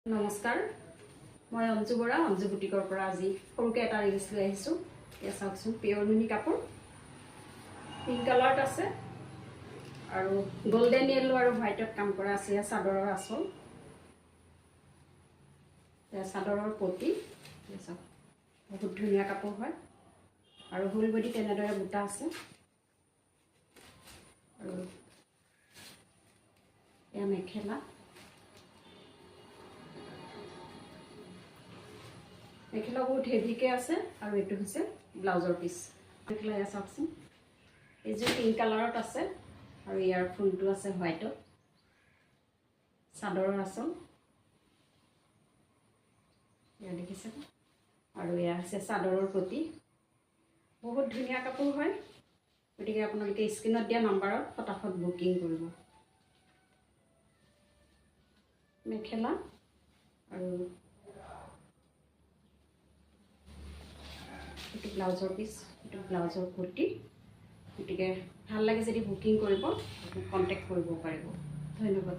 নমস্কাৰ, মই অঞ্জু বৰা অঞ্জু বুটিকৰ পৰা আজি সৰুকৈ এটা ৰিলছ লৈ আহিছোঁ। এতিয়া চাওকচোন, পিয়ৰ নুনি কাপোৰ, পিংক কালাৰত আছে আৰু গল্ডেন য়েল্লো আৰু হোৱাইটত কাম কৰা আছে। ইয়াৰ চাদৰৰ আঁচল, চাদৰৰ পতি, চাওক বহুত ধুনীয়া কাপোৰ হয় আৰু ফুল বডি তেনেদৰে বুটা আছে আৰু এয়া মেখেলা। মেখেলা বহুত হেভিকৈ আছে আৰু এইটো হৈছে ব্লাউজৰ পিচ। মেখেলা এয়া চাওকচোন, এইযোৰ পিংক কালাৰত আছে আৰু ইয়াৰ ফুলটো আছে হোৱাইটত। চাদৰৰ আঁচল এয়া দেখিছে আৰু এয়া হৈছে চাদৰৰ পতি। বহুত ধুনীয়া কাপোৰ হয়, গতিকে আপোনালোকে স্ক্ৰীণত দিয়া নাম্বাৰত ফটাফট বুকিং কৰিব। মেখেলা আৰু এইটো ব্লাউজৰ পিচ, এইটো ব্লাউজৰ কুৰ্তি। গতিকে ভাল লাগে যদি বুকিং কৰিব, কণ্টেক্ট কৰিব পাৰিব। ধন্যবাদ।